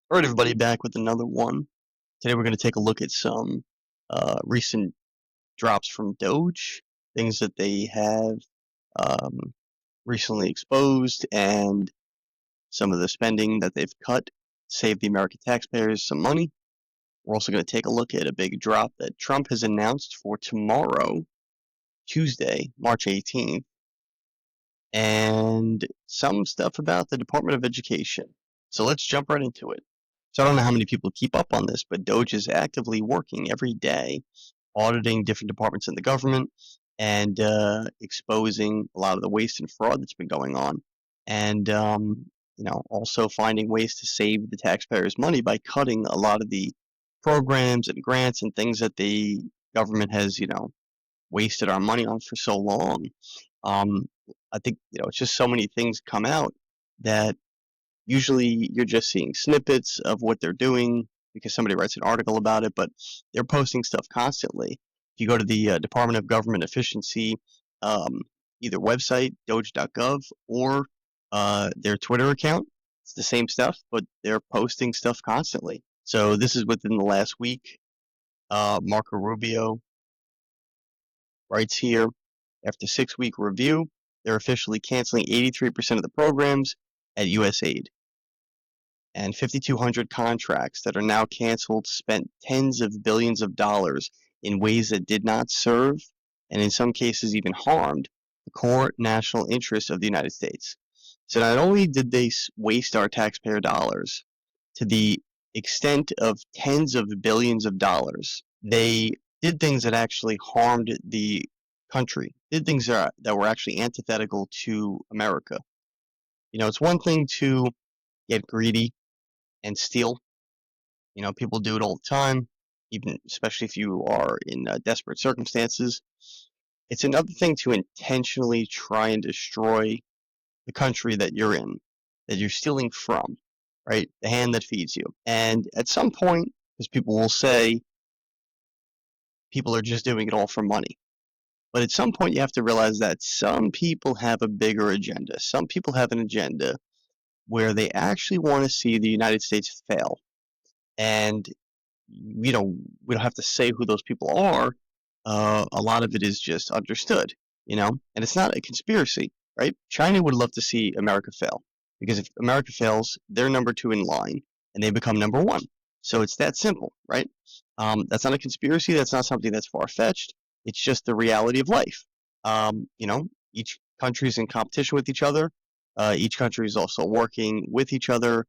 All right, everybody, back with another one. Today we're going to take a look at some recent drops from Doge, things that they have um, recently exposed, and some of the spending that they've cut, save the American taxpayers some money. We're also going to take a look at a big drop that Trump has announced for tomorrow, Tuesday, March 18th, and some stuff about the Department of Education. So let's jump right into it. So I don't know how many people keep up on this, but Doge is actively working every day, auditing different departments in the government and exposing a lot of the waste and fraud that's been going on, and also finding ways to save the taxpayers' money by cutting a lot of the programs and grants and things that the government has wasted our money on for so long. Um, I think it's just so many things come out that usually you're just seeing snippets of what they're doing because somebody writes an article about it, but they're posting stuff constantly. If you go to the Department of Government Efficiency, um, either website, doge.gov, or their Twitter account, it's the same stuff, but they're posting stuff constantly. So this is within the last week. Marco Rubio writes here, after 6-week review, they're officially canceling 83% of the programs at USAID. And 5,200 contracts that are now canceled spent tens of billions of dollars in ways that did not serve, and in some cases even harmed, the core national interests of the United States. So not only did they waste our taxpayer dollars to the extent of tens of billions of dollars, they did things that actually harmed the country, did things that were actually antithetical to America. It's one thing to get greedy and steal. People do it all the time, even especially if you are in desperate circumstances. It's another thing to intentionally try and destroy the country that you're in, that you're stealing from, right? The hand that feeds you. And at some point, because people will say people are just doing it all for money. But at some point, you have to realize that some people have a bigger agenda. Some people have an agenda where they actually want to see the United States fail. And we don't have to say who those people are. A lot of it is just understood, and it's not a conspiracy, right? China would love to see America fail because if America fails, they're number two in line and they become number one. So it's that simple, right? That's not a conspiracy. That's not something that's far fetched. It's just the reality of life. Each country is in competition with each other. Each country is also working with each other,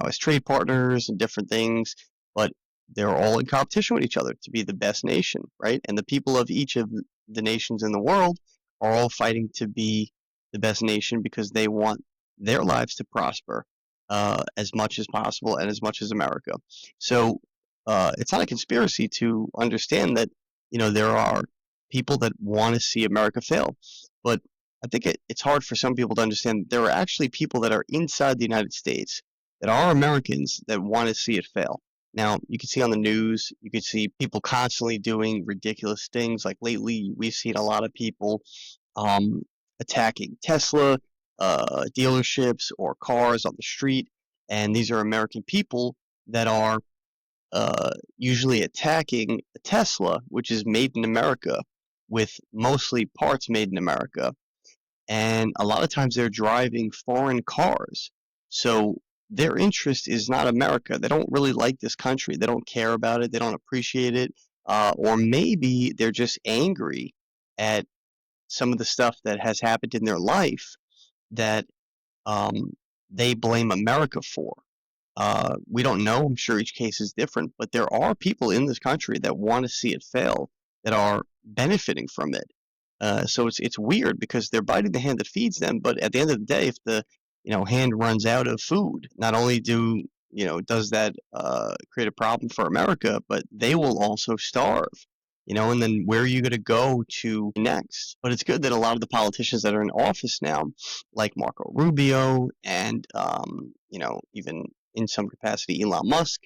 as trade partners and different things. But they're all in competition with each other to be the best nation, right? And the people of each of the nations in the world are all fighting to be the best nation because they want their lives to prosper as much as possible and as much as America. So it's not a conspiracy to understand that there are people that want to see America fail, but I think it's hard for some people to understand that there are actually people that are inside the United States that are Americans that want to see it fail. Now, you can see on the news, you can see people constantly doing ridiculous things. Like lately, we've seen a lot of people um, attacking Tesla dealerships or cars on the street. And these are American people that are usually attacking a Tesla, which is made in America, with mostly parts made in America. And a lot of times they're driving foreign cars. So their interest is not America. They don't really like this country. They don't care about it. They don't appreciate it. Or maybe they're just angry at some of the stuff that has happened in their life that um, they blame America for. We don't know. I'm sure each case is different, but there are people in this country that want to see it fail, that are benefiting from it. So it's weird because they're biting the hand that feeds them, but at the end of the day, if the hand runs out of food, not only does that create a problem for America, but they will also starve. And then where are you going to go to next? But it's good that a lot of the politicians that are in office now, like Marco Rubio and even in some capacity Elon Musk,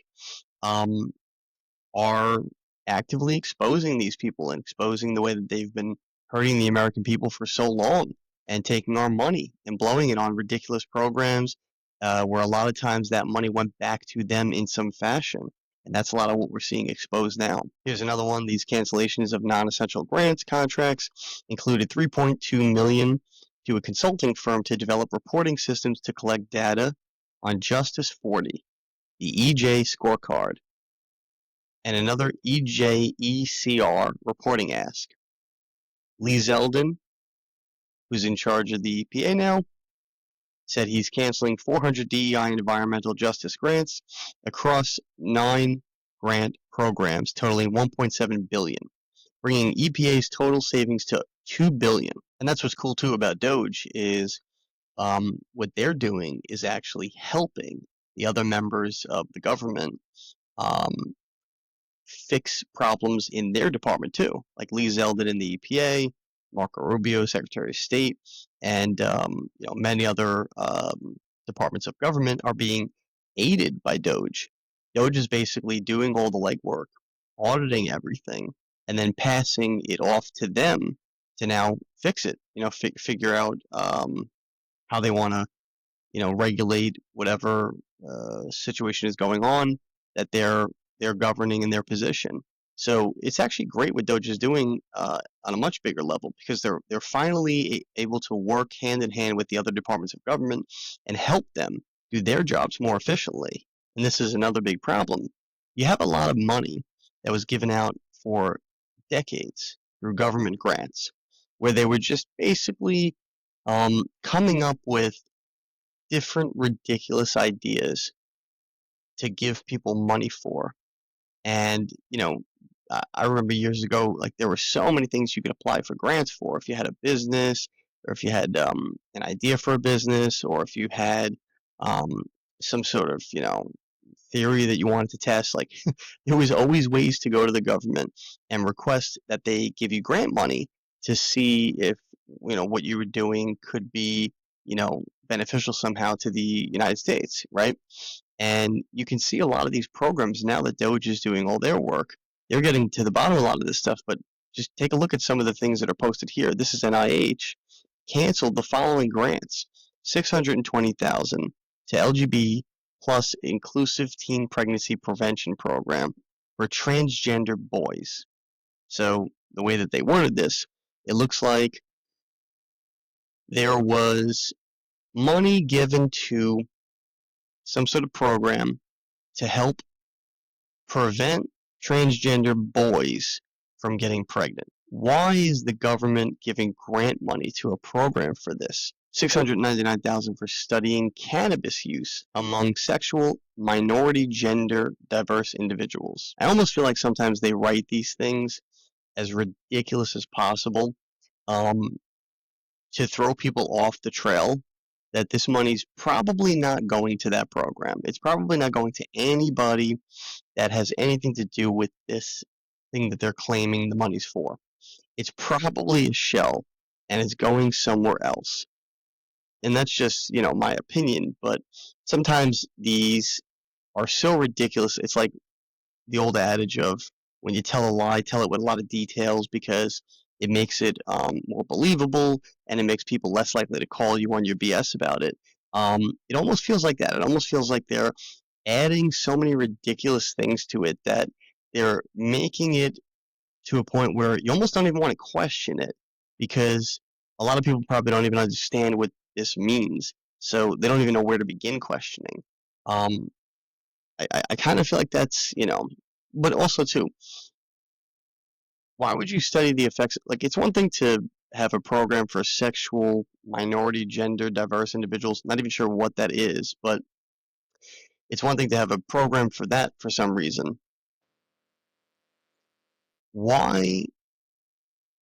um, are actively exposing these people and exposing the way that they've been hurting the American people for so long and taking our money and blowing it on ridiculous programs where a lot of times that money went back to them in some fashion. And that's a lot of what we're seeing exposed now. Here's another one. These cancellations of non-essential grants contracts included $3.2 million to a consulting firm to develop reporting systems to collect data on Justice 40, the EJ scorecard, and another EJECR reporting ask. Lee Zeldin, who's in charge of the EPA now, said he's canceling 400 DEI and environmental justice grants across 9 grant programs totaling $1.7 billion, bringing EPA's total savings to $2 billion. And that's what's cool too about DOGE is what they're doing is actually helping the other members of the government um, fix problems in their department too, like Lee Zeldin in the EPA, Marco Rubio, Secretary of State, and many other departments of government are being aided by DOGE. DOGE is basically doing all the legwork, auditing everything, and then passing it off to them to now fix it. Figure out how they want to regulate whatever situation is going on that they're governing in their position. So it's actually great what DOGE is doing on a much bigger level because they're finally able to work hand in hand with the other departments of government and help them do their jobs more efficiently. And this is another big problem. You have a lot of money that was given out for decades through government grants, where they were just basically coming up with different ridiculous ideas to give people money for. And, I remember years ago, like there were so many things you could apply for grants for. If you had a business, or if you had an idea for a business, or if you had um, some sort of, theory that you wanted to test, like there was always ways to go to the government and request that they give you grant money to see if, what you were doing could be, beneficial somehow to the United States, right? And you can see a lot of these programs now that DOGE is doing all their work. They're getting to the bottom of a lot of this stuff, but just take a look at some of the things that are posted here. This is NIH canceled the following grants: $620,000 to LGBT plus inclusive teen pregnancy prevention program for transgender boys. So the way that they worded this, it looks like there was money given to some sort of program to help prevent transgender boys from getting pregnant. Why is the government giving grant money to a program for this? $699,000 for studying cannabis use among sexual minority gender diverse individuals. I almost feel like sometimes they write these things as ridiculous as possible to throw people off the trail, that this money's probably not going to that program. It's probably not going to anybody that has anything to do with this thing that they're claiming the money's for. It's probably a shell, and it's going somewhere else. And that's just, my opinion, but sometimes these are so ridiculous. It's like the old adage of when you tell a lie, tell it with a lot of details because it makes it more believable and it makes people less likely to call you on your BS about it. It almost feels like that. It almost feels like they're adding so many ridiculous things to it that they're making it to a point where you almost don't even want to question it because a lot of people probably don't even understand what this means. So they don't even know where to begin questioning. I kind of feel like that's, but also too, why would you study the effects? Like, it's one thing to have a program for sexual minority, gender diverse individuals. Not even sure what that is, but it's one thing to have a program for that for some reason. Why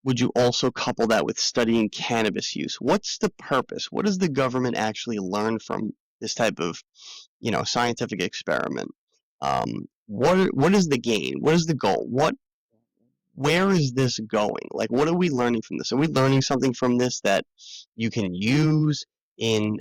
would you also couple that with studying cannabis use? What's the purpose? What does the government actually learn from this type of, scientific experiment? What is the gain? What is the goal? Where is this going? Like, what are we learning from this? Are we learning something from this that you can use in,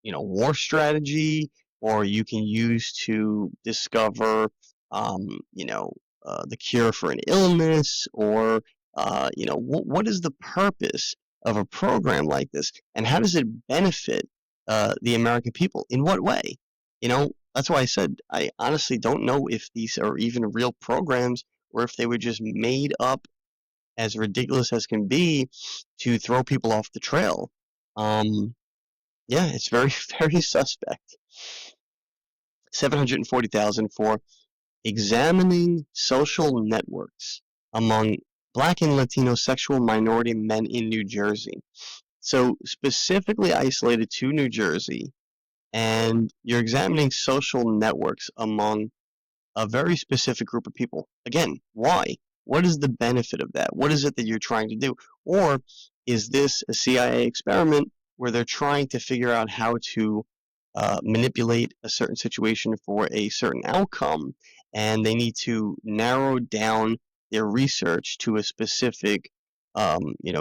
war strategy, or you can use to discover, the cure for an illness, or, what is the purpose of a program like this, and how does it benefit the American people. In what way? That's why I said I honestly don't know if these are even real programs or if they were just made up as ridiculous as can be to throw people off the trail. Yeah, it's very, very suspect. 740,000 for examining social networks among Black and Latino sexual minority men in New Jersey. So specifically isolated to New Jersey, and you're examining social networks among a very specific group of people. Again, why? What is the benefit of that? What is it that you're trying to do? Or is this a CIA experiment where they're trying to figure out how to manipulate a certain situation for a certain outcome, and they need to narrow down their research to a specific,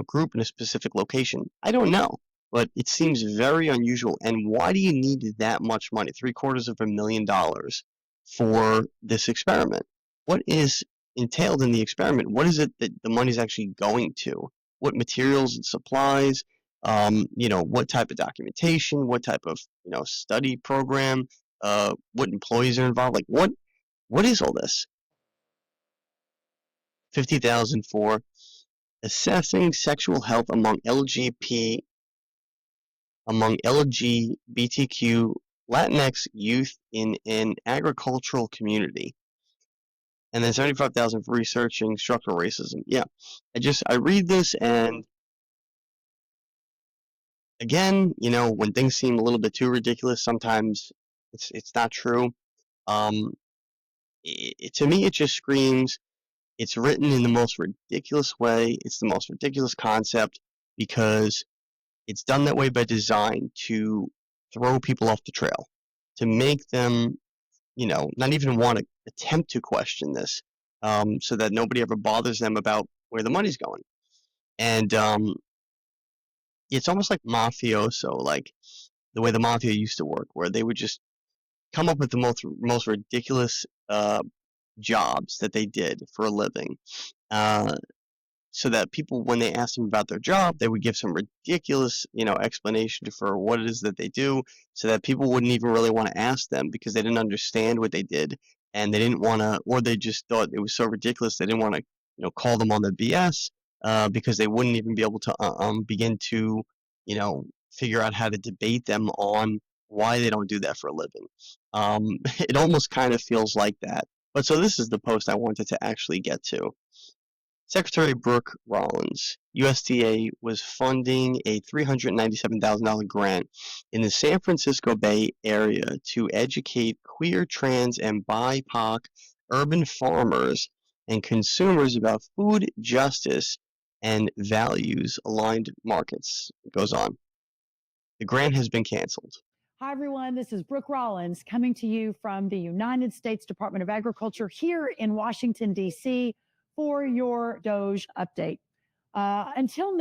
group in a specific location? I don't know, but it seems very unusual. And why do you need that much money? $750,000 for this experiment? What is entailed in the experiment? What is it that the money's actually going to? What materials and supplies? What type of documentation? What type of study program? What employees are involved? Like what is all this? 50,000 for assessing sexual health among LGBTQ Latinx youth in an agricultural community. And then 75,000 for researching structural racism. Yeah, I read this, and again, when things seem a little bit too ridiculous, sometimes it's not true. To me, it just screams. It's written in the most ridiculous way. It's the most ridiculous concept because it's done that way by design to throw people off the trail, to make them, not even want to attempt to question this, so that nobody ever bothers them about where the money's going. And it's almost like mafioso, like the way the mafia used to work, where they would just come up with the most ridiculous jobs that they did for a living, uh, so that people, when they asked them about their job, they would give some ridiculous, explanation for what it is that they do, so that people wouldn't even really want to ask them because they didn't understand what they did, and they didn't want to, or they just thought it was so ridiculous they didn't want to, call them on the BS, because they wouldn't even be able to begin to, figure out how to debate them on why they don't do that for a living. It almost kind of feels like that. But so this is the post I wanted to actually get to. Secretary Brooke Rollins, USDA was funding a $397,000 grant in the San Francisco Bay Area to educate queer, trans, and BIPOC urban farmers and consumers about food justice and values-aligned markets. It goes on. The grant has been canceled. Hi, everyone. This is Brooke Rollins coming to you from the United States Department of Agriculture here in Washington, D.C. for your DOGE update. Until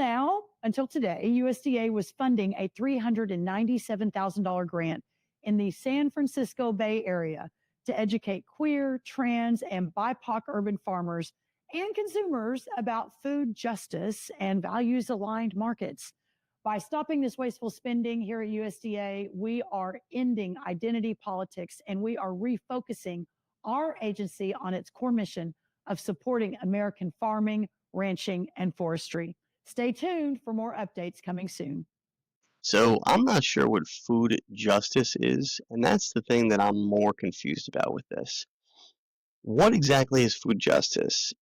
today, USDA was funding a $397,000 grant in the San Francisco Bay Area to educate queer, trans, and BIPOC urban farmers and consumers about food justice and values-aligned markets. By stopping this wasteful spending here at USDA, we are ending identity politics and we are refocusing our agency on its core mission of supporting American farming, ranching, and forestry. Stay tuned for more updates coming soon. So I'm not sure what food justice is, and that's the thing that I'm more confused about with this. What exactly is food justice?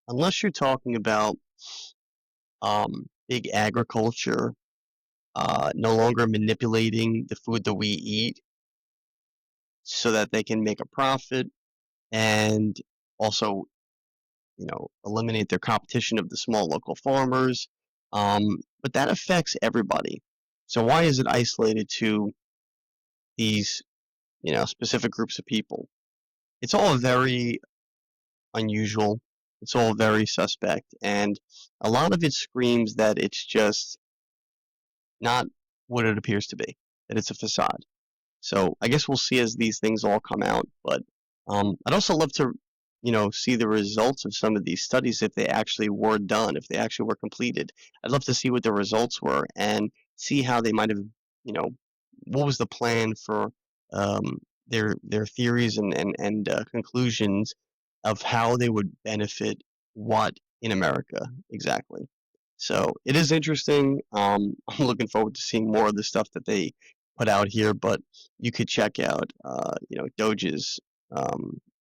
Unless you're talking about big agriculture no longer manipulating the food that we eat so that they can make a profit and also, eliminate their competition of the small local farmers. But that affects everybody. So why is it isolated to these, specific groups of people? It's all very unusual. It's all very suspect. And a lot of it screams that it's just not what it appears to be, that it's a facade. So I guess we'll see as these things all come out. But I'd also love to, see the results of some of these studies if they actually were done, if they actually were completed. I'd love to see what the results were and see how they might have what was the plan for their theories and conclusions of how they would benefit what in America exactly. So it is interesting. I'm looking forward to seeing more of the stuff that they put out here, but you could check out, Doge's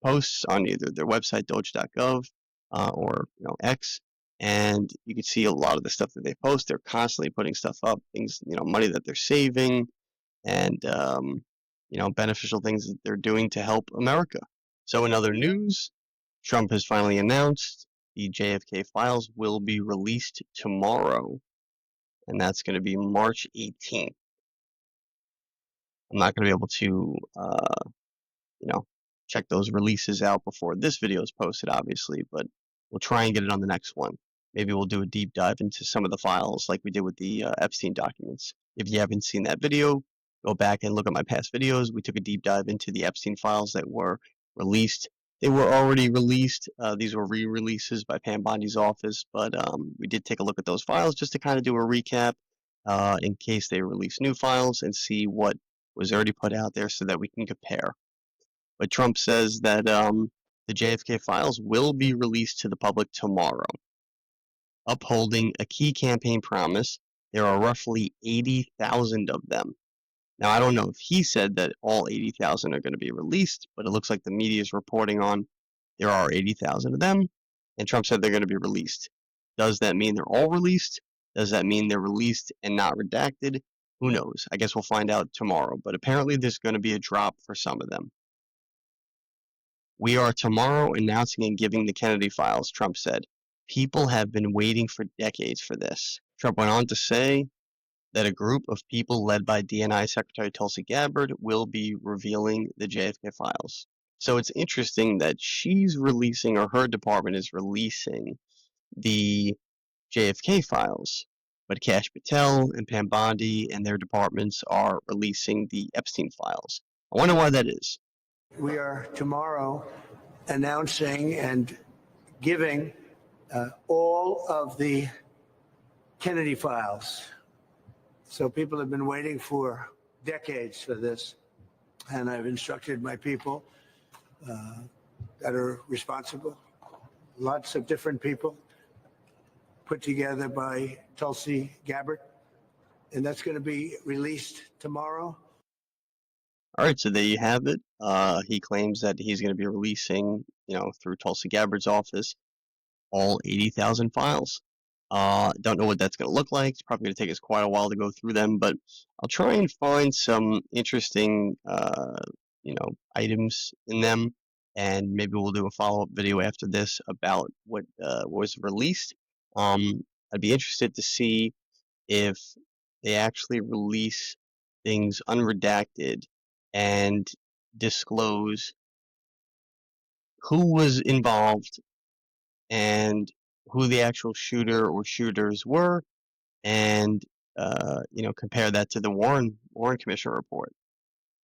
posts on either their website, doge.gov, or X, and you can see a lot of the stuff that they post. They're constantly putting stuff up, things, money that they're saving, and beneficial things that they're doing to help America. So in other news, Trump has finally announced the JFK files will be released tomorrow, and that's going to be March 18th. I'm not going to be able to, check those releases out before this video is posted, obviously, but we'll try and get it on the next one. Maybe we'll do a deep dive into some of the files like we did with the Epstein documents. If you haven't seen that video, go back and look at my past videos. We took a deep dive into the Epstein files that were released. They were already released. These were re-releases by Pam Bondi's office, but we did take a look at those files just to kind of do a recap in case they release new files and see what was already put out there so that we can compare. But Trump says that the JFK files will be released to the public tomorrow, upholding a key campaign promise. There are roughly 80,000 of them. Now, I don't know if he said that all 80,000 are going to be released, but it looks like the media is reporting on there are 80,000 of them, and Trump said they're going to be released. Does that mean they're all released? Does that mean they're released and not redacted? Who knows? I guess we'll find out tomorrow, but apparently there's going to be a drop for some of them. We are tomorrow announcing and giving the Kennedy files, Trump said. People have been waiting for decades for this. Trump went on to say that a group of people led by DNI Secretary Tulsi Gabbard will be revealing the JFK files. So it's interesting that she's releasing, or her department is releasing, the JFK files, but Kash Patel and Pam Bondi and their departments are releasing the Epstein files. I wonder why that is. We are tomorrow announcing and giving all of the Kennedy files. So people have been waiting for decades for this, and I've instructed my people that are responsible, lots of different people, put together by Tulsi Gabbard, and that's going to be released tomorrow. All right, so there you have it. He claims that he's going to be releasing, through Tulsi Gabbard's office, all 80,000 files. Don't know what that's going to look like. It's probably going to take us quite a while to go through them, but I'll try and find some interesting, items in them, and maybe we'll do a follow-up video after this about what was released. I'd be interested to see if they actually release things unredacted and disclose who was involved and who the actual shooter or shooters were, and compare that to the Warren Commission report.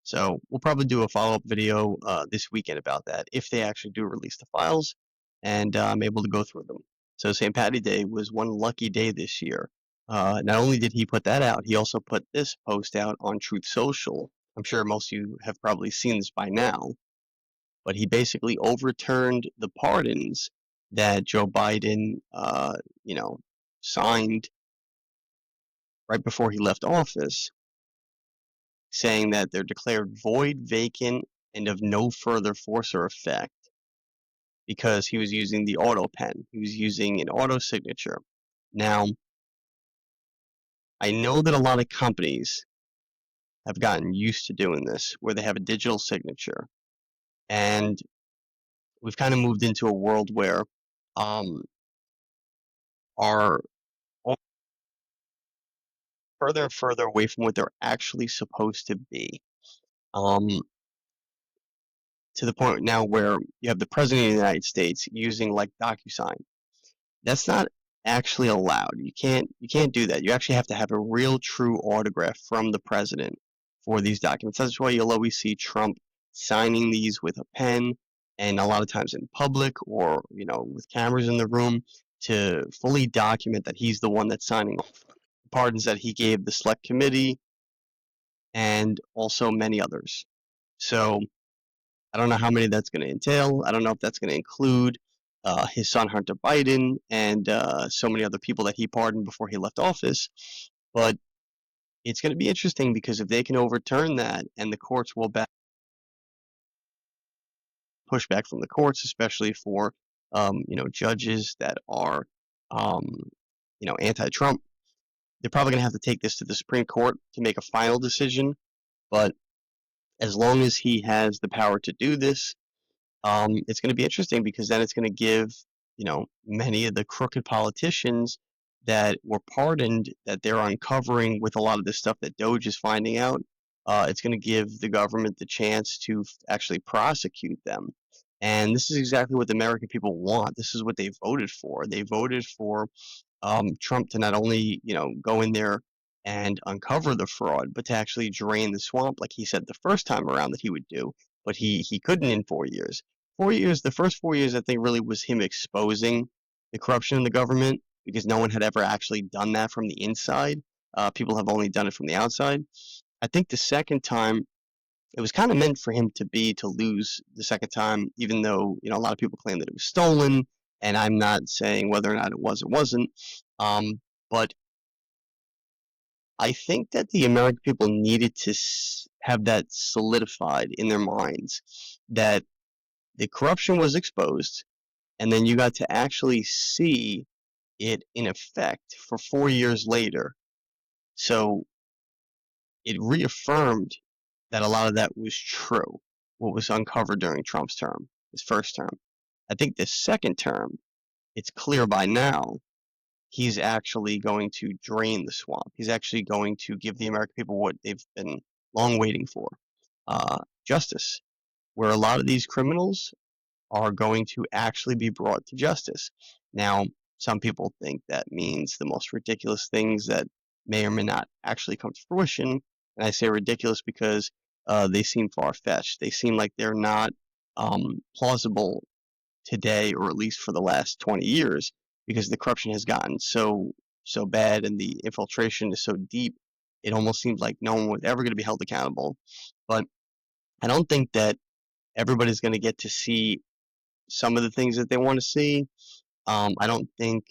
So we'll probably do a follow-up video this weekend about that if they actually do release the files, and I'm able to go through them. So St. Patty's Day was one lucky day this year. Not only did he put that out, he also put this post out on Truth Social. I'm sure most of you have probably seen this by now, but he basically overturned the pardons that Joe Biden, signed right before he left office, saying that they're declared void, vacant, and of no further force or effect because he was using the auto pen. He was using an auto signature. Now, I know that a lot of companies have gotten used to doing this, where they have a digital signature, and we've kind of moved into a world where are further and further away from what they're actually supposed to be. To the point now where you have the President of the United States using like DocuSign. That's not actually allowed. You can't do that. You actually have to have a real true autograph from the president for these documents. That's why you'll always see Trump signing these with a pen, and a lot of times in public or with cameras in the room to fully document that he's the one that's signing off pardons that he gave the select committee and also many others. So I don't know how many that's going to entail. I don't know if that's going to include his son Hunter Biden and so many other people that he pardoned before he left office. But it's going to be interesting because if they can overturn that and the courts will push back from the courts, especially for judges that are anti-Trump, they're probably going to have to take this to the Supreme Court to make a final decision. But as long as he has the power to do this, it's going to be interesting because then it's going to give, many of the crooked politicians that were pardoned that they're uncovering with a lot of this stuff that Doge is finding out. It's going to give the government the chance to actually prosecute them. And this is exactly what the American people want. This is what they voted for. They voted for Trump to not only, go in there and uncover the fraud, but to actually drain the swamp, like he said the first time around that he would do. But he couldn't in 4 years. 4 years, the first 4 years, I think, really was him exposing the corruption in the government because no one had ever actually done that from the inside. People have only done it from the outside. I think the second time, it was kind of meant for him to lose the second time, even though, a lot of people claim that it was stolen. And I'm not saying whether or not it was or wasn't. But I think that the American people needed to have that solidified in their minds that the corruption was exposed, and then you got to actually see it in effect for 4 years later. So it reaffirmed that a lot of that was true, what was uncovered during Trump's term, his first term. I think the second term, it's clear by now, he's actually going to drain the swamp. He's actually going to give the American people what they've been long waiting for, justice, where a lot of these criminals are going to actually be brought to justice. Now, some people think that means the most ridiculous things that may or may not actually come to fruition. And I say ridiculous because they seem far-fetched. They seem like they're not plausible today, or at least for the last 20 years, because the corruption has gotten so bad and the infiltration is so deep. It almost seems like no one was ever going to be held accountable. But I don't think that everybody's going to get to see some of the things that they want to see. I don't think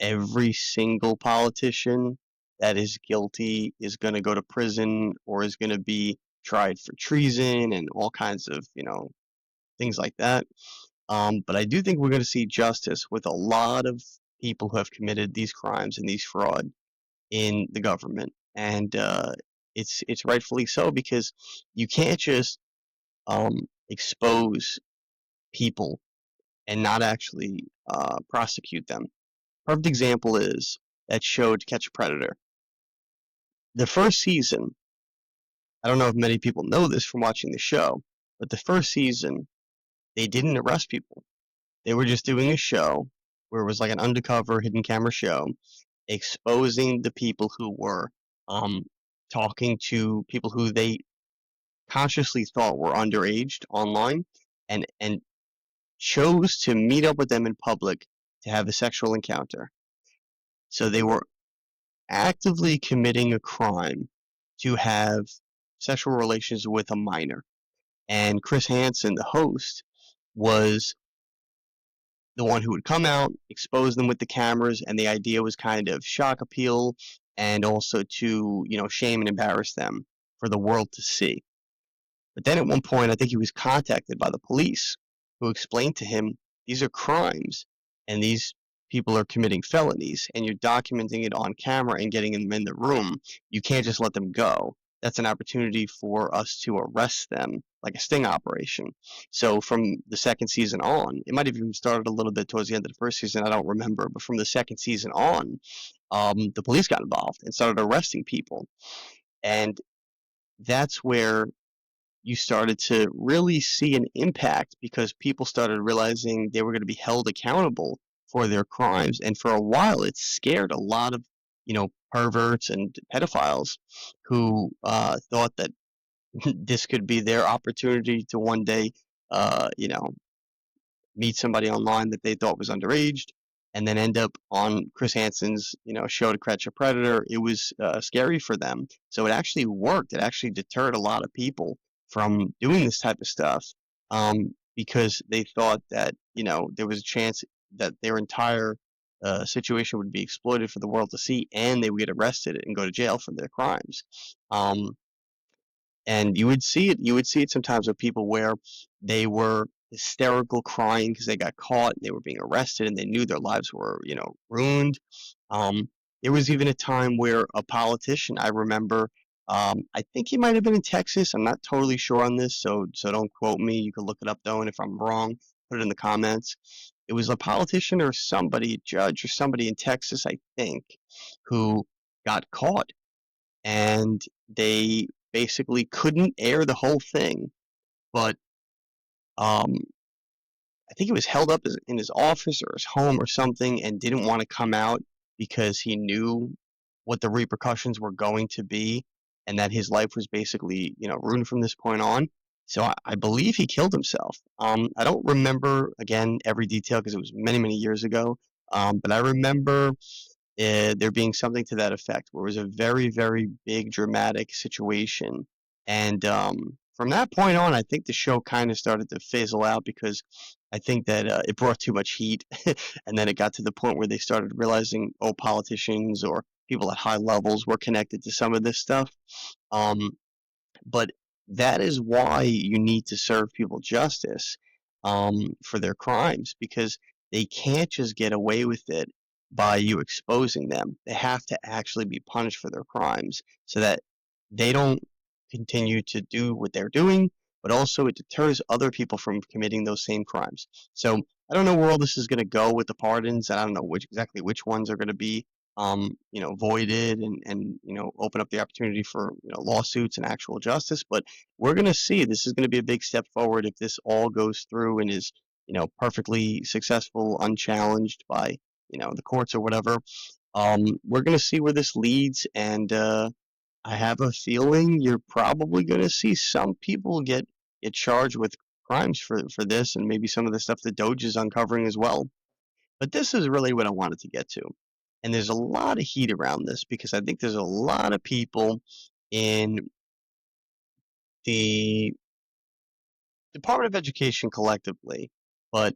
every single politician that is guilty is going to go to prison or is going to be tried for treason and all kinds of, things like that. But I do think we're going to see justice with a lot of people who have committed these crimes and these fraud in the government. And it's rightfully so, because you can't just expose people and not actually prosecute them. Perfect example is that show To Catch a Predator. The first season, I don't know if many people know this from watching the show, but the first season, they didn't arrest people. They were just doing a show where it was like an undercover hidden camera show, exposing the people who were talking to people who they consciously thought were underage online, and chose to meet up with them in public to have a sexual encounter. So they were actively committing a crime to have sexual relations with a minor. And Chris Hansen, the host, was the one who would come out, expose them with the cameras, and the idea was kind of shock appeal and also to, shame and embarrass them for the world to see. But then at one point, I think he was contacted by the police, who explained to him, these are crimes, and these people are committing felonies, and you're documenting it on camera and getting them in the room. You can't just let them go. That's an opportunity for us to arrest them, like a sting operation. So from the second season on, it might have even started a little bit towards the end of the first season, I don't remember, but from the second season on, the police got involved and started arresting people. And that's where you started to really see an impact, because people started realizing they were going to be held accountable for their crimes. And for a while, it scared a lot of, perverts and pedophiles who thought that this could be their opportunity to one day, meet somebody online that they thought was underage and then end up on Chris Hansen's, show to catch a predator. It was scary for them. So it actually worked. It actually deterred a lot of people from doing this type of stuff, because they thought that, there was a chance that their entire situation would be exploited for the world to see, and they would get arrested and go to jail for their crimes. And you would see it. You would see it sometimes with people where they were hysterical, crying because they got caught. And they were being arrested, and they knew their lives were, ruined. There was even a time where a politician, I remember, I think he might have been in Texas. I'm not totally sure on this, so don't quote me. You can look it up though, and if I'm wrong, put it in the comments. It was a politician or somebody, a judge or somebody in Texas, I think, who got caught, and they basically couldn't air the whole thing, but um, I think he was held up in his office or his home or something, and didn't want to come out because he knew what the repercussions were going to be, and that his life was basically, ruined from this point on. So I believe he killed himself. I don't remember, again, every detail because it was many, many years ago. But I remember there being something to that effect, where it was a very, very big, dramatic situation. And from that point on, I think the show kind of started to fizzle out, because I think that it brought too much heat. And then it got to the point where they started realizing, oh, politicians or people at high levels were connected to some of this stuff. Um, but that is why you need to serve people justice, for their crimes, because they can't just get away with it by you exposing them. They have to actually be punished for their crimes, so that they don't continue to do what they're doing, but also it deters other people from committing those same crimes. So I don't know where all this is going to go with the pardons, and I don't know exactly which ones are going to be voided, and open up the opportunity for, lawsuits and actual justice. But we're going to see. This is going to be a big step forward if this all goes through and is, perfectly successful, unchallenged by, the courts or whatever. We're going to see where this leads, and I have a feeling you're probably going to see some people get charged with crimes for this, and maybe some of the stuff that Doge is uncovering as well. But this is really what I wanted to get to. And there's a lot of heat around this, because I think there's a lot of people in the Department of Education collectively, but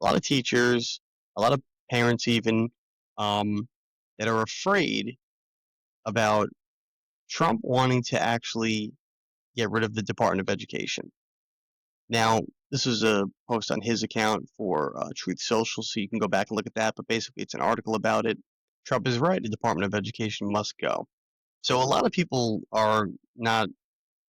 a lot of teachers, a lot of parents even, that are afraid about Trump wanting to actually get rid of the Department of Education. Now, this is a post on his account for Truth Social, so you can go back and look at that. But basically, it's an article about it. Trump is right. The Department of Education must go. So a lot of people are not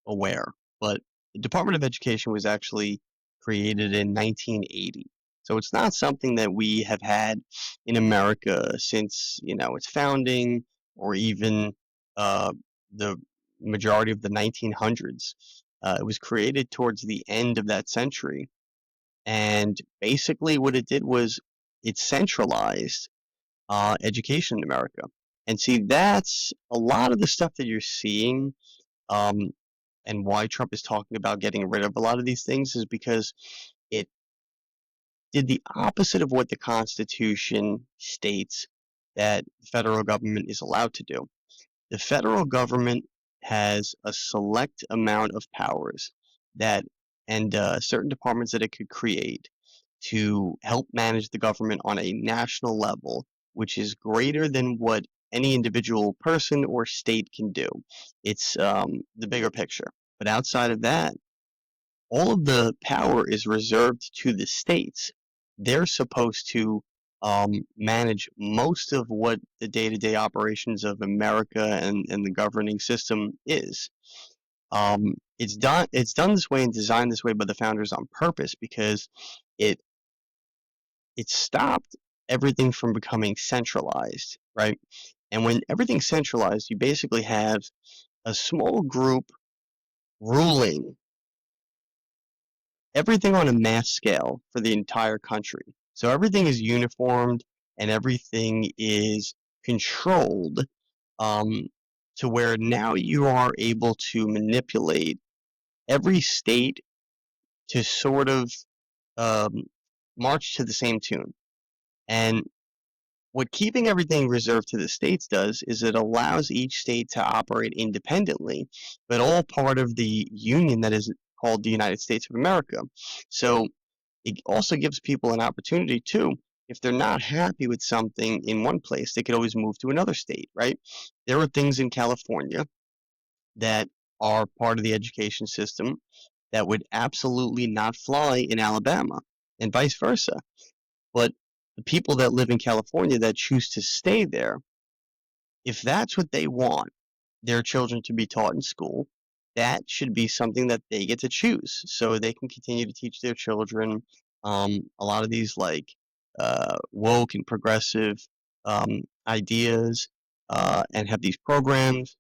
aware, but the Department of Education was actually created in 1980. So it's not something that we have had in America since, its founding, or even the majority of the 1900s. It was created towards the end of that century. And basically what it did was it centralized education in America. And see, that's a lot of the stuff that you're seeing, um, and why Trump is talking about getting rid of a lot of these things, is because it did the opposite of what the Constitution states that the federal government is allowed to do. The federal government has a select amount of powers that, and certain departments that it could create to help manage the government on a national level, which is greater than what any individual person or state can do. It's the bigger picture. But outside of that, all of the power is reserved to the states. They're supposed to manage most of what the day-to-day operations of America and the governing system is. It's done this way and designed this way by the founders on purpose, because it stopped everything from becoming centralized, right? And when everything's centralized, you basically have a small group ruling everything on a mass scale for the entire country. So everything is uniformed and everything is controlled, to where now you are able to manipulate every state to sort of um, march to the same tune. And what keeping everything reserved to the states does is it allows each state to operate independently, but all part of the union that is called the United States of America. So it also gives people an opportunity too. If they're not happy with something in one place, they could always move to another state, right? There are things in California that are part of the education system that would absolutely not fly in Alabama, and vice versa. But the people that live in California that choose to stay there, if that's what they want their children to be taught in school, that should be something that they get to choose. So they can continue to teach their children a lot of these like woke and progressive ideas and have these programs.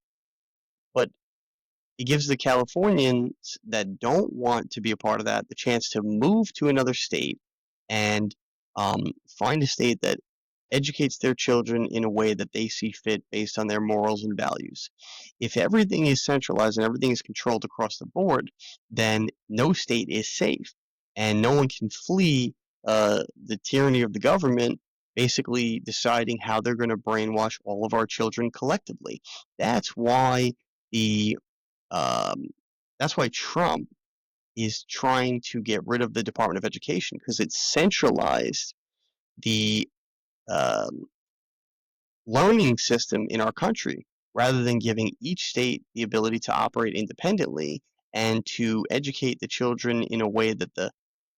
But it gives the Californians that don't want to be a part of that the chance to move to another state and find a state that educates their children in a way that they see fit based on their morals and values. If everything is centralized and everything is controlled across the board, then no state is safe and no one can flee the tyranny of the government basically deciding how they're going to brainwash all of our children collectively. That's why the um, that's why Trump is trying to get rid of the Department of Education because it centralized the um, learning system in our country rather than giving each state the ability to operate independently and to educate the children in a way that the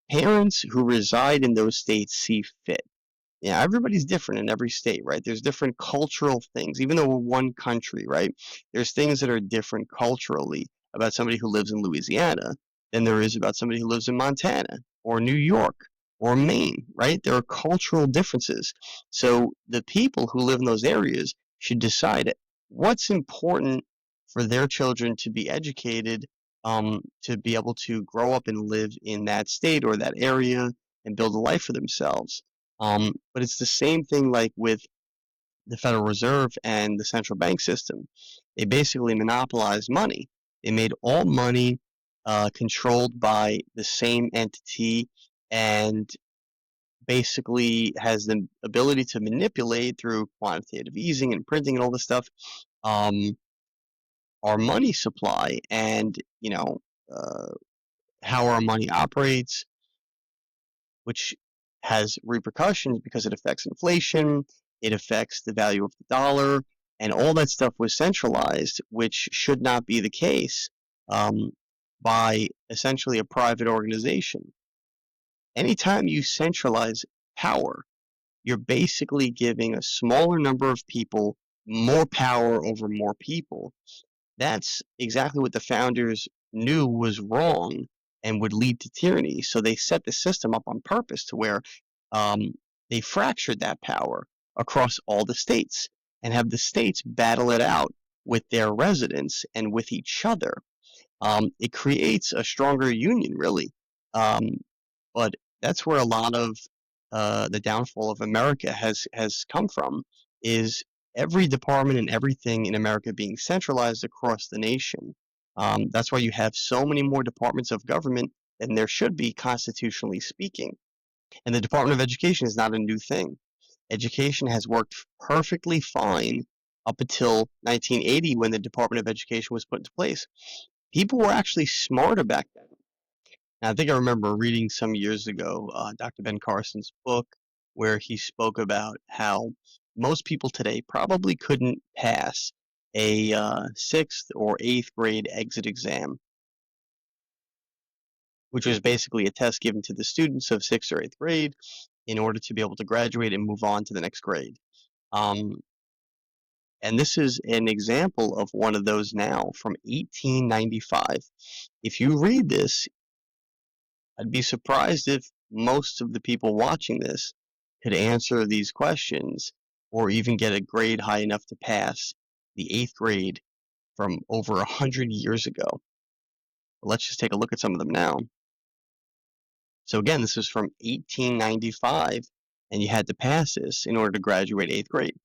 parents who reside in those states see fit. Yeah, everybody's different in every state, right? There's different cultural things, even though we're one country, right? There's things that are different culturally about somebody who lives in Louisiana than there is about somebody who lives in Montana or New York or Maine, right? There are cultural differences. So the people who live in those areas should decide what's important for their children to be educated, to be able to grow up and live in that state or that area and build a life for themselves. But it's the same thing like with the Federal Reserve and the central bank system. They basically monopolized money. They made all money controlled by the same entity and basically has the ability to manipulate through quantitative easing and printing and all this stuff um, our money supply and, uh, how our money operates, which has repercussions because it affects inflation, it affects the value of the dollar, and all that stuff was centralized, which should not be the case um, by essentially a private organization. Anytime you centralize power, you're basically giving a smaller number of people more power over more people. That's exactly what the founders knew was wrong and would lead to tyranny. So they set the system up on purpose to where um, they fractured that power across all the states and have the states battle it out with their residents and with each other. It creates a stronger union, really. Um, but that's where a lot of the downfall of America has come from, is every department and everything in America being centralized across the nation. That's why you have so many more departments of government than there should be, constitutionally speaking. And the Department of Education is not a new thing. Education has worked perfectly fine up until 1980 when the Department of Education was put into place. People were actually smarter back then. And I think I remember reading some years ago Dr. Ben Carson's book where he spoke about how most people today probably couldn't pass a sixth or eighth grade exit exam, which was basically a test given to the students of sixth or eighth grade in order to be able to graduate and move on to the next grade. Um, and this is an example of one of those now from 1895. If you read this, I'd be surprised if most of the people watching this could answer these questions or even get a grade high enough to pass the eighth grade from over 100 years ago. Let's just take a look at some of them now. So again, this is from 1895, and you had to pass this in order to graduate eighth grade.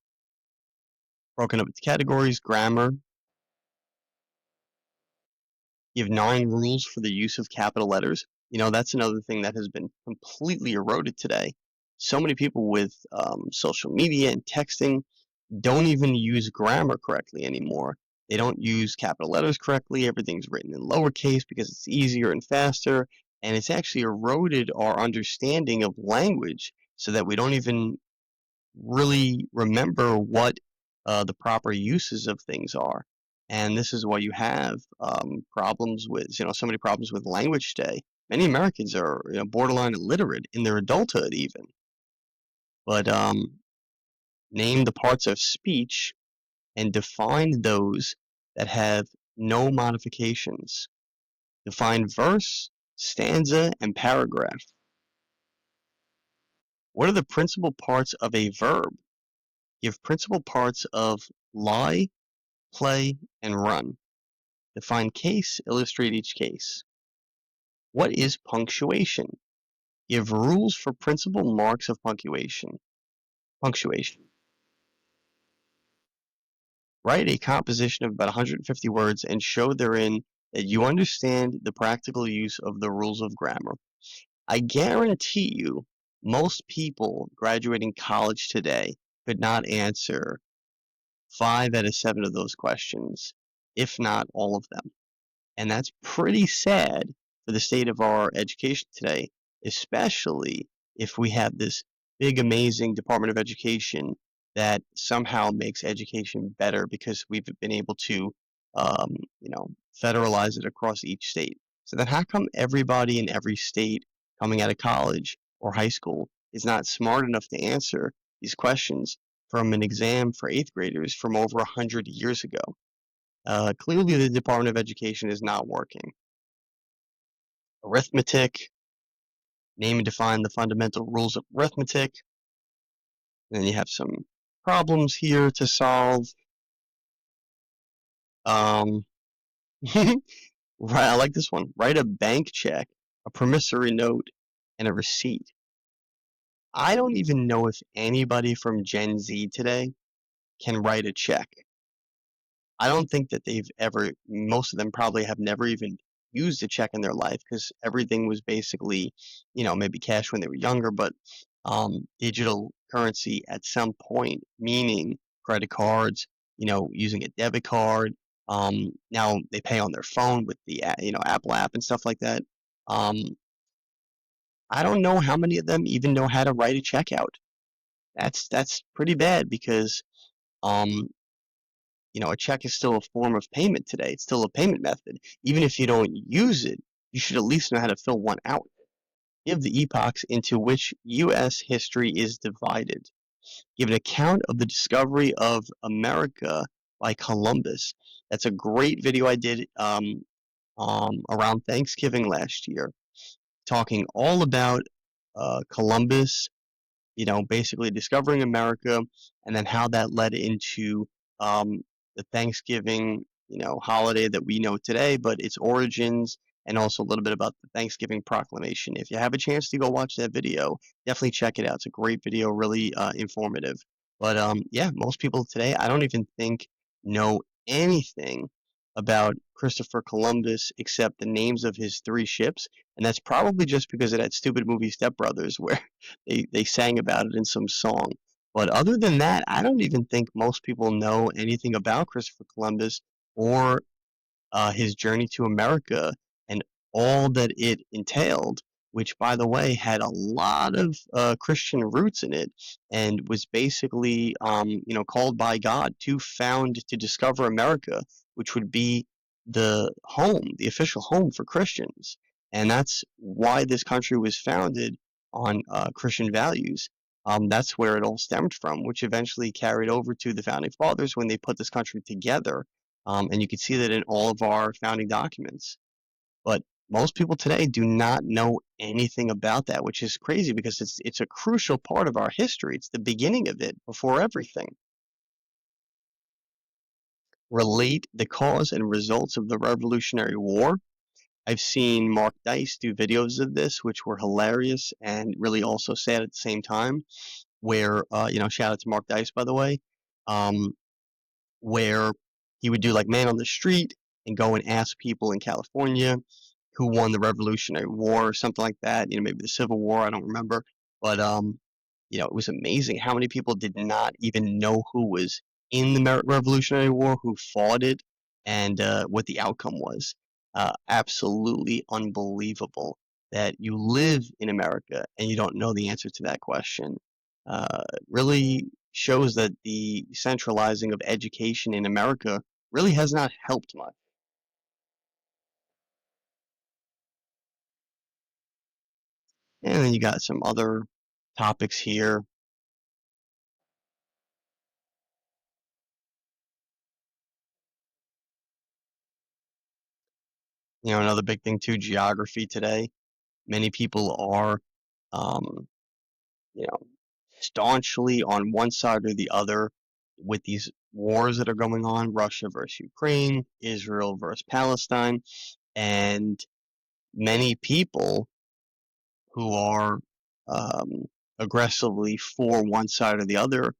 Broken up into categories: grammar. You have 9 rules for the use of capital letters. That's another thing that has been completely eroded today. so many people with social media and texting don't even use grammar correctly anymore. They don't use capital letters correctly. Everything's written in lowercase because it's easier and faster. And it's actually eroded our understanding of language so that we don't even really remember what the proper uses of things are. And this is why you have problems with, so many problems with language today. Many Americans are, borderline illiterate in their adulthood even. But name the parts of speech and define those that have no modifications. Define verse, stanza, and paragraph. What are the principal parts of a verb? Give principal parts of lie, play, and run. Define case, illustrate each case. What is punctuation? Give rules for principal marks of punctuation. Write a composition of about 150 words and show therein that you understand the practical use of the rules of grammar. I guarantee you, most people graduating college today could not answer 5 out of 7 of those questions, if not all of them. And that's pretty sad for the state of our education today, especially if we have this big, amazing Department of Education that somehow makes education better because we've been able to, um, federalize it across each state. So then how come everybody in every state coming out of college or high school is not smart enough to answer these questions from an exam for 8th graders from over 100 years ago? Clearly, the Department of Education is not working. Arithmetic, name and define the fundamental rules of arithmetic. And then you have some problems here to solve. Right, I like this one. Write a bank check, a promissory note, and a receipt. I don't even know if anybody from Gen Z today can write a check. I don't think that most of them probably have never even used a check in their life because everything was basically, maybe cash when they were younger, but digital currency at some point, meaning credit cards, using a debit card. Now they pay on their phone with the, Apple app and stuff like that. I don't know how many of them even know how to write a check out. That's pretty bad because um, a check is still a form of payment today. It's still a payment method. Even if you don't use it, you should at least know how to fill one out. Give the epochs into which U.S. history is divided. Give an account of the discovery of America by Columbus. That's a great video I did around Thanksgiving last year, talking all about Columbus, basically discovering America, and then how that led into um, the Thanksgiving, holiday that we know today, but its origins, and also a little bit about the Thanksgiving Proclamation. If you have a chance to go watch that video, definitely check it out. It's a great video, really informative. But yeah, most people today, I don't even think know anything about Christopher Columbus except the names of his 3 ships, and that's probably just because of that stupid movie Step Brothers, where they sang about it in some song. But other than that, I don't even think most people know anything about Christopher Columbus or his journey to America and all that it entailed, which, by the way, had a lot of Christian roots in it and was basically, called by God to discover America, which would be the official home for Christians. And that's why this country was founded on Christian values. That's where it all stemmed from, which eventually carried over to the founding fathers when they put this country together. And you can see that in all of our founding documents. But most people today do not know anything about that, which is crazy because it's a crucial part of our history. It's the beginning of it before everything. Relate the cause and results of the Revolutionary War. I've seen Mark Dice do videos of this, which were hilarious and really also sad at the same time. Where, shout out to Mark Dice, by the way. Where he would do like man on the street and go and ask people in California who won the Revolutionary War or something like that. Maybe the Civil War, I don't remember. But it was amazing how many people did not even know who was in the Revolutionary War, who fought it, and what the outcome was. Absolutely unbelievable that you live in America and you don't know the answer to that question. Really shows that the centralizing of education in America really has not helped much. And then you got some other topics here. Another big thing too, geography today. Many people are, um, you know, staunchly on one side or the other with these wars that are going on, Russia versus Ukraine, Israel versus Palestine, and many people who are um, aggressively for one side or the other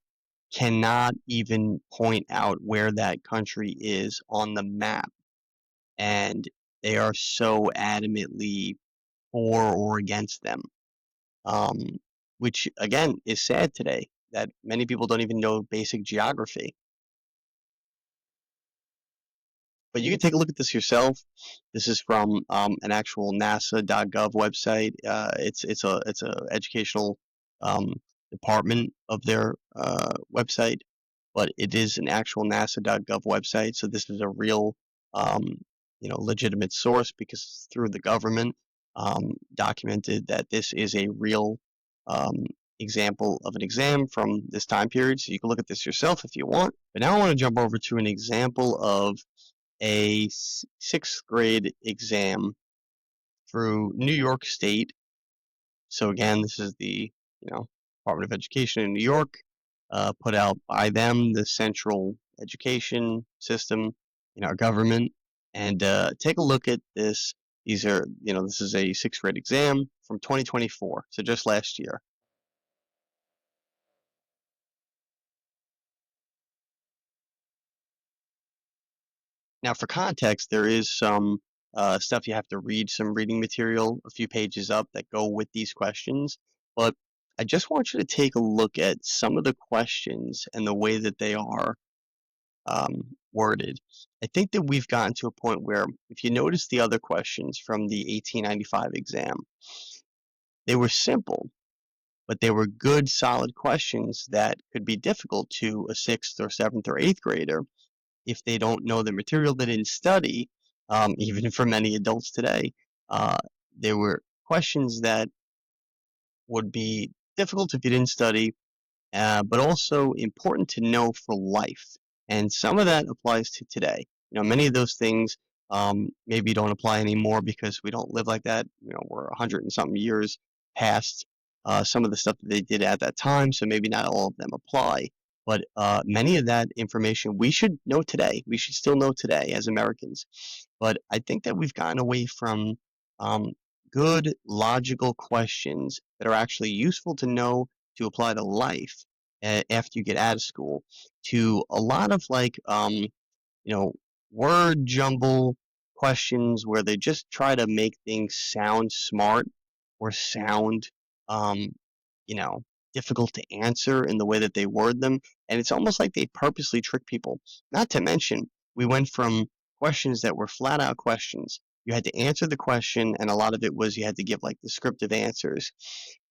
cannot even point out where that country is on the map. And they are so adamantly for or against them, um, which again is sad today that many people don't even know basic geography. But you can take a look at this yourself. This is from an actual NASA.gov website. It's a educational um, department of their website, but it is an actual NASA.gov website. So this is a real, um, legitimate source because it's through the government, documented that this is a real um, example of an exam from this time period. So you can look at this yourself if you want. But now I want to jump over to an example of a sixth grade exam through New York State. So again, this is the Department of Education in New York, put out by them, the central education system in our government. And take a look at this. These are, this is a sixth grade exam from 2024, so just last year. Now, for context, there is some stuff you have to read, some reading material, a few pages up that go with these questions. But I just want you to take a look at some of the questions and the way that they are worded. I think that we've gotten to a point where, if you notice the other questions from the 1895 exam, they were simple, but they were good, solid questions that could be difficult to a sixth or seventh or eighth grader if they don't know the material, they didn't study, even for many adults today. There were questions that would be difficult if you didn't study, but also important to know for life. And some of that applies to today. Many of those things maybe don't apply anymore because we don't live like that. We're 100 and something years past some of the stuff that they did at that time, so maybe not all of them apply. But many of that information we should know today. We should still know today as Americans. But I think that we've gotten away from um, good, logical questions that are actually useful to know to apply to life after you get out of school, to a lot of word jumble questions where they just try to make things sound smart or sound, um, you know, difficult to answer in the way that they word them. And it's almost like they purposely trick people. Not to mention, we went from questions that were flat out questions. You had to answer the question, and a lot of it was you had to give like descriptive answers,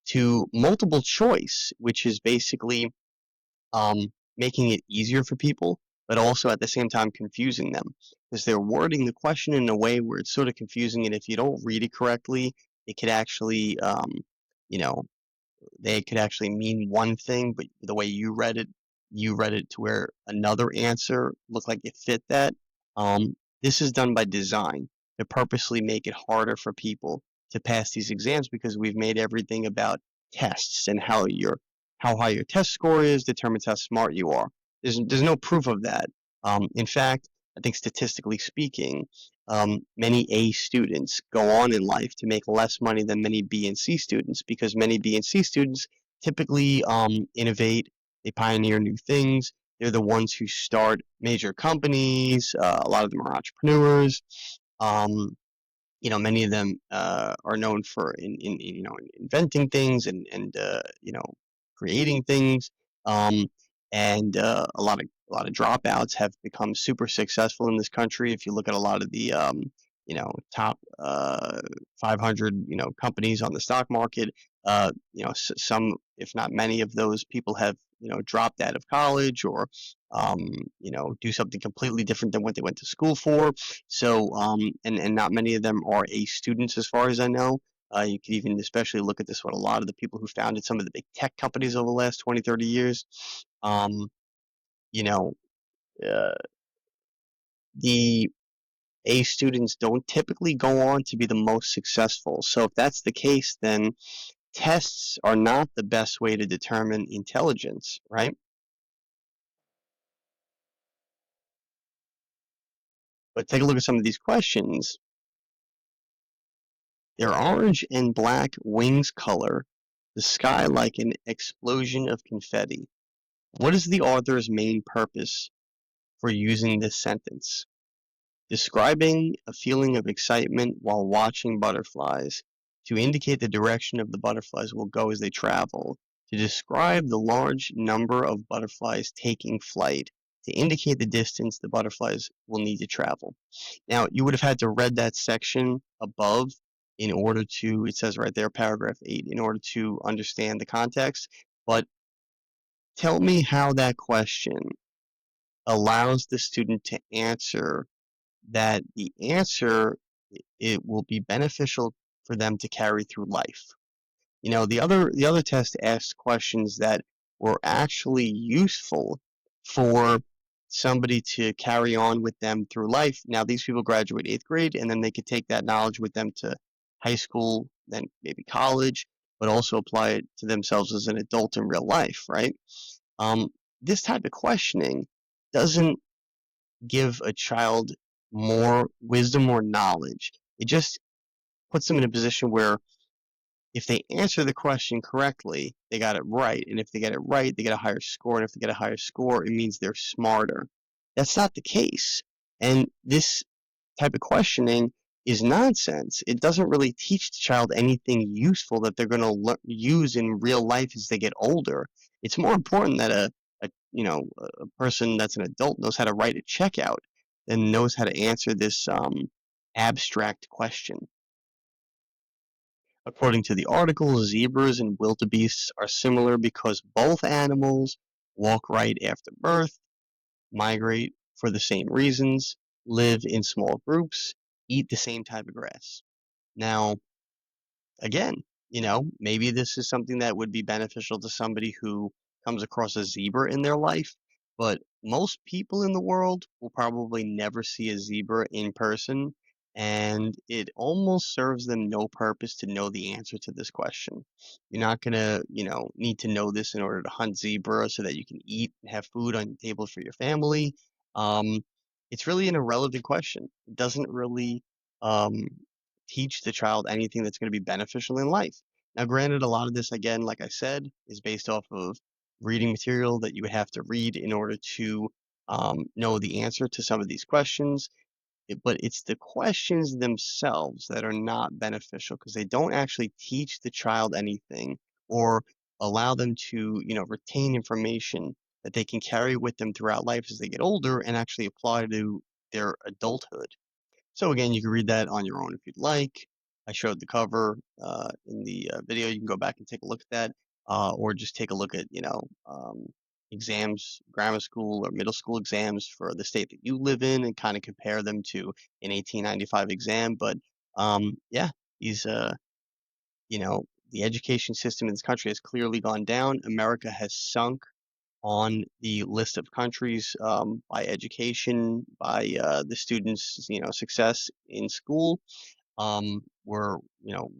to multiple choice, which is basically making it easier for people, but also at the same time confusing them because they're wording the question in a way where it's sort of confusing. And if you don't read it correctly, it could actually, you know, they could actually mean one thing, but the way you read it to where another answer looked like it fit that. This is done by design to purposely make it harder for people to pass these exams because we've made everything about tests and how high your test score is determines how smart you are. There's no proof of that. In fact, I think statistically speaking, many A students go on in life to make less money than many B and C students because many B and C students typically innovate, they pioneer new things. They're the ones who start major companies. A lot of them are entrepreneurs. Many of them are known for inventing things and creating things, um, and a lot of dropouts have become super successful in this country. If you look at a lot of the top 500 companies on the stock market, some, if not many of those people have dropped out of college or do something completely different than what they went to school for. So and not many of them are A students as far as I know. You can even especially look at this with a lot of the people who founded some of the big tech companies over the last 20, 30 years. Um, you know, uh, the A students don't typically go on to be the most successful. So if that's the case, then tests are not the best way to determine intelligence, right? But take a look at some of these questions. Their orange and black wings color the sky like an explosion of confetti. What is the author's main purpose for using this sentence? Describing a feeling of excitement while watching butterflies, to indicate the direction of the butterflies will go as they travel, to describe the large number of butterflies taking flight, to indicate the distance the butterflies will need to travel. Now, you would have had to read that section above in order to, it says right there, paragraph 8, in order to understand the context. But tell me how that question allows the student to answer that the answer, it will be beneficial for them to carry through life. The other test asked questions that were actually useful for somebody to carry on with them through life. Now, these people graduate 8th grade, and then they could take that knowledge with them to high school, then maybe college, but also apply it to themselves as an adult in real life, right? Um, this type of questioning doesn't give a child more wisdom or knowledge. It just puts them in a position where if they answer the question correctly, they got it right. And if they get it right, they get a higher score. And if they get a higher score, it means they're smarter. That's not the case. And this type of questioning is nonsense. It doesn't really teach the child anything useful that they're going to use in real life as they get older. It's more important that a person that's an adult knows how to write a checkout than knows how to answer this abstract question. According to the article, zebras and wildebeests are similar because both animals walk right after birth, migrate for the same reasons, live in small groups, eat the same type of grass. Now, again, maybe this is something that would be beneficial to somebody who comes across a zebra in their life, but most people in the world will probably never see a zebra in person, and it almost serves them no purpose to know the answer to this question. You're not gonna, need to know this in order to hunt zebra so that you can eat and have food on the table for your family. Um, it's really an irrelevant question. It doesn't really um, teach the child anything that's going to be beneficial in life. Now, granted, a lot of this, again, like I said, is based off of reading material that you would have to read in order to know the answer to some of these questions. But it's the questions themselves that are not beneficial because they don't actually teach the child anything or allow them to, retain information that they can carry with them throughout life as they get older and actually apply to their adulthood. So again, you can read that on your own if you'd like. I showed the cover in the video. You can go back and take a look at that, or just take a look at exams, grammar school or middle school exams for the state that you live in, and kind of compare them to an 1895 exam. But yeah, these you know the education system in this country has clearly gone down. America has sunk on the list of countries by education, by the students' success in school. We're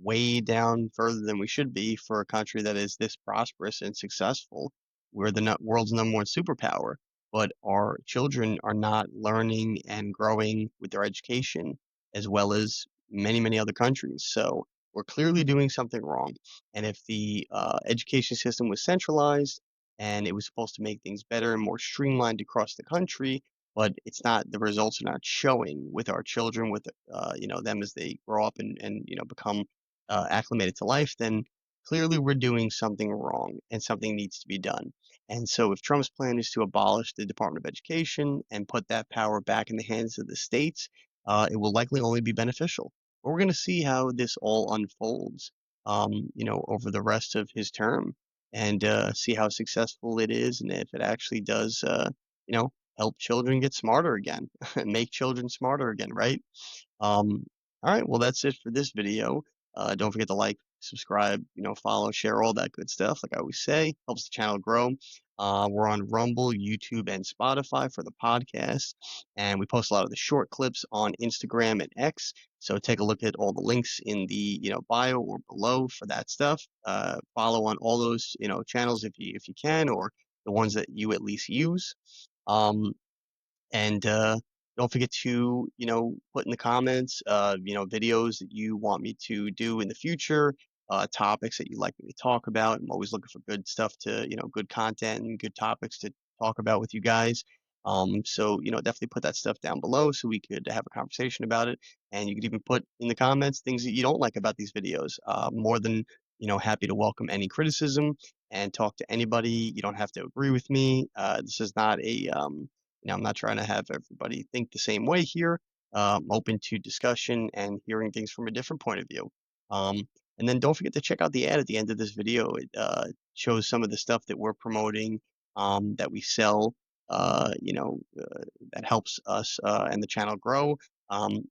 way down further than we should be for a country that is this prosperous and successful. We're the world's number one superpower, but our children are not learning and growing with their education as well as many other countries. So we're clearly doing something wrong. And if the education system was centralized and it was supposed to make things better and more streamlined across the country, but it's not, the results are not showing with our children, with them as they grow up and become acclimated to life, then clearly we're doing something wrong and something needs to be done. And so if Trump's plan is to abolish the Department of Education and put that power back in the hands of the states, it will likely only be beneficial. But we're going to see how this all unfolds, over the rest of his term, and see how successful it is, and if it actually does, help children get smarter again, make children smarter again, right? All right, well, that's it for this video. Don't forget to like, subscribe, follow, share, all that good stuff. Like I always say, helps the channel grow. We're on Rumble, YouTube, and Spotify for the podcast, and we post a lot of the short clips on Instagram and X. So take a look at all the links in the bio or below for that stuff. Follow on all those channels if you can, or the ones that you at least use. And don't forget to, put in the comments, videos that you want me to do in the future, topics that you'd like me to talk about. I'm always looking for good stuff to, good content and good topics to talk about with you guys. So, definitely put that stuff down below so we could have a conversation about it. And you could even put in the comments things that you don't like about these videos. More than, happy to welcome any criticism and talk to anybody. You don't have to agree with me. This is not a, I'm not trying to have everybody think the same way here. I'm open to discussion and hearing things from a different point of view. And then don't forget to check out the ad at the end of this video. It shows some of the stuff that we're promoting, that we sell, that helps us and the channel grow.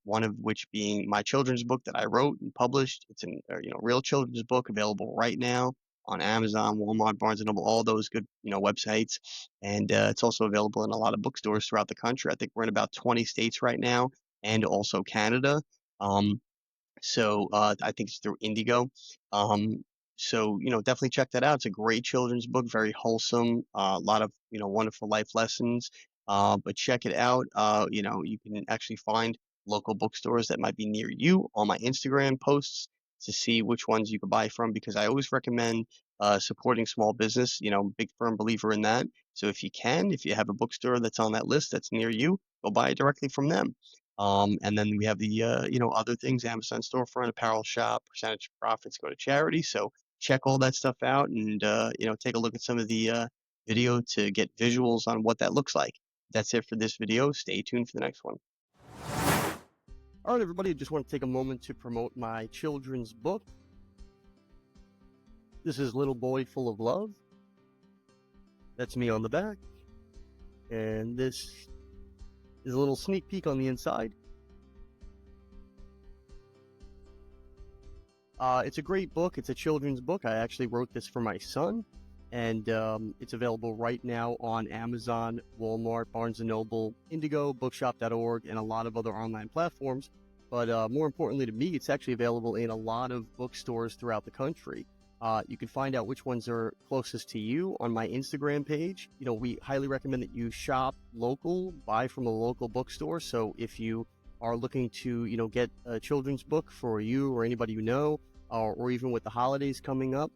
One of which being my children's book that I wrote and published. It's a real children's book available right now on Amazon, Walmart, Barnes and Noble, all those good websites. And it's also available in a lot of bookstores throughout the country. I think we're in about 20 states right now, and also Canada. Um, so I think it's through Indigo. So definitely check that out. It's a great children's book, very wholesome, a lot of wonderful life lessons. But check it out. You can actually find local bookstores that might be near you on my Instagram posts to see which ones you can buy from, because I always recommend supporting small business. Big firm believer in that. So if you can, if you have a bookstore that's on that list that's near you, go buy it directly from them. And then we have the, other things, Amazon storefront, apparel shop, percentage of profits go to charity. So check all that stuff out and, take a look at some of the video to get visuals on what that looks like. That's it for this video. Stay tuned for the next one. All right, everybody, I just want to take a moment to promote my children's book. This is Little Boy Full of Love. That's me on the back. And this is a little sneak peek on the inside. It's a great book. It's a children's book. I actually wrote this for my son, and it's available right now on Amazon, Walmart, Barnes & Noble, Indigo, bookshop.org, and a lot of other online platforms. But more importantly to me, it's actually available in a lot of bookstores throughout the country. You can find out which ones are closest to you on my Instagram page. We highly recommend that you shop local, buy from a local bookstore. So if you are looking to, get a children's book for you or anybody you know, or even with the holidays coming up,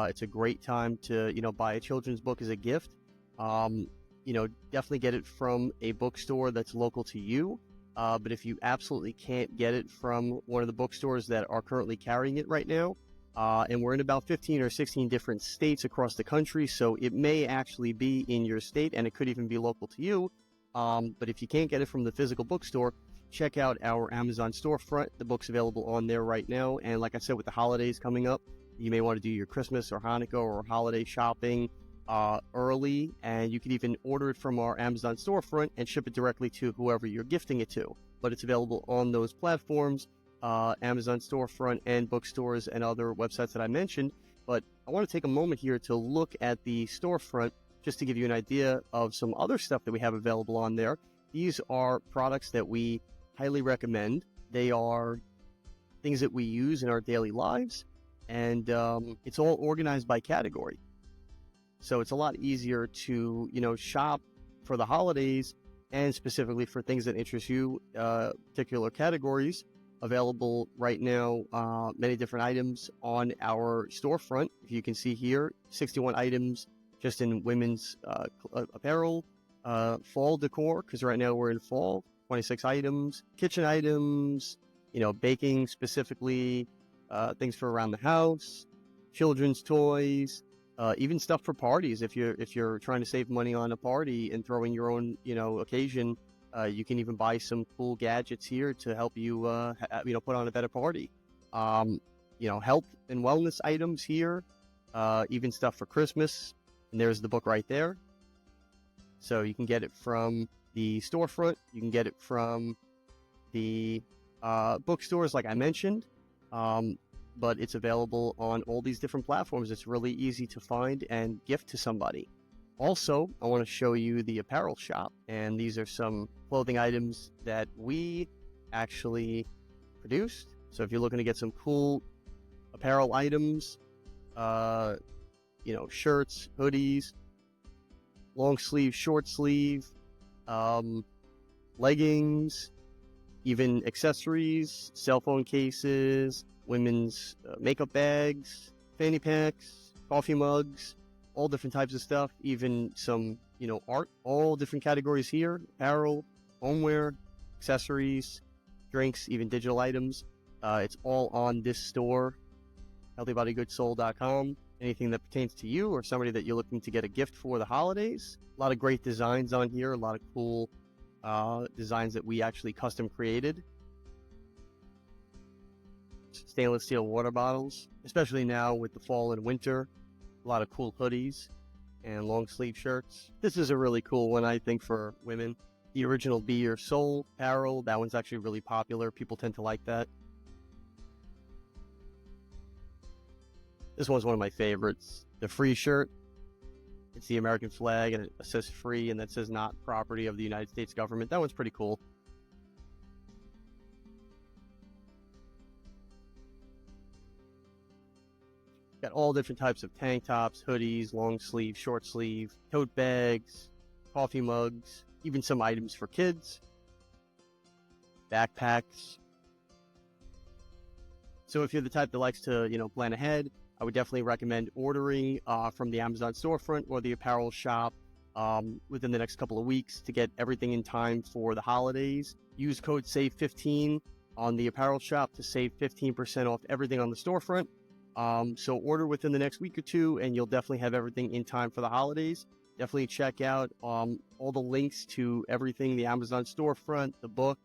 it's a great time to, buy a children's book as a gift. Definitely get it from a bookstore that's local to you. But if you absolutely can't get it from one of the bookstores that are currently carrying it right now, and we're in about 15 or 16 different states across the country, so it may actually be in your state, and it could even be local to you. But if you can't get it from the physical bookstore, check out our Amazon storefront. The book's available on there right now. And like I said, with the holidays coming up, you may want to do your Christmas or Hanukkah or holiday shopping early, and you can even order it from our Amazon storefront and ship it directly to whoever you're gifting it to. But it's available on those platforms, Amazon storefront and bookstores and other websites that I mentioned. But I want to take a moment here to look at the storefront just to give you an idea of some other stuff that we have available on there. These are products that we highly recommend. They are things that we use in our daily lives, and it's all organized by category. So it's a lot easier to, shop for the holidays and specifically for things that interest you, particular categories. Available right now, many different items on our storefront. If you can see here, 61 items just in women's apparel, fall decor, because right now we're in fall, 26 items, kitchen items, baking specifically, things for around the house, children's toys, even stuff for parties. If you're trying to save money on a party and throwing your own, occasion, you can even buy some cool gadgets here to help you, put on a better party. Health and wellness items here, even stuff for Christmas. And there's the book right there. So you can get it from the storefront. You can get it from the bookstores, like I mentioned. But it's available on all these different platforms. It's really easy to find and gift to somebody. Also, I want to show you the apparel shop, and these are some clothing items that we actually produced. So if you're looking to get some cool apparel items, shirts, hoodies, long sleeve, short sleeve, leggings, even accessories, cell phone cases, women's makeup bags, fanny packs, coffee mugs, all different types of stuff, even some, art, all different categories here, apparel, homeware, accessories, drinks, even digital items. It's all on this store, healthybodygoodssoul.com. Anything that pertains to you or somebody that you're looking to get a gift for the holidays. A lot of great designs on here, a lot of cool designs that we actually custom created. Stainless steel water bottles, especially now with the fall and winter. A lot of cool hoodies and long sleeve shirts. This is a really cool one, I think, for women. The original Be Your Soul apparel, that one's actually really popular. People tend to like that. This one's one of my favorites. The free shirt. It's the American flag and it says free and that says not property of the United States government. That one's pretty cool. Got all different types of tank tops, hoodies, long sleeve, short sleeve, tote bags, coffee mugs, even some items for kids, backpacks. So if you're the type that likes to, plan ahead, I would definitely recommend ordering from the Amazon storefront or the apparel shop within the next couple of weeks to get everything in time for the holidays. Use code SAVE15 on the apparel shop to save 15% off everything on the storefront. So order within the next week or two and you'll definitely have everything in time for the holidays. Definitely check out all the links to everything, the Amazon storefront, the book,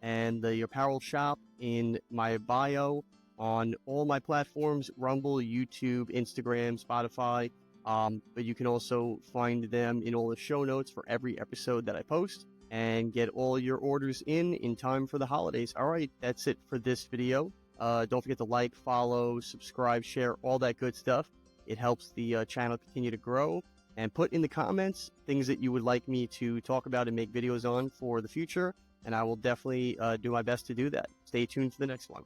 and the apparel shop in my bio on all my platforms, Rumble, YouTube, Instagram, Spotify. But you can also find them in all the show notes for every episode that I post and get all your orders in time for the holidays. All right, that's it for this video. Don't forget to like, follow, subscribe, share, all that good stuff. It helps the channel continue to grow. And put in the comments things that you would like me to talk about and make videos on for the future. And I will definitely do my best to do that. Stay tuned for the next one.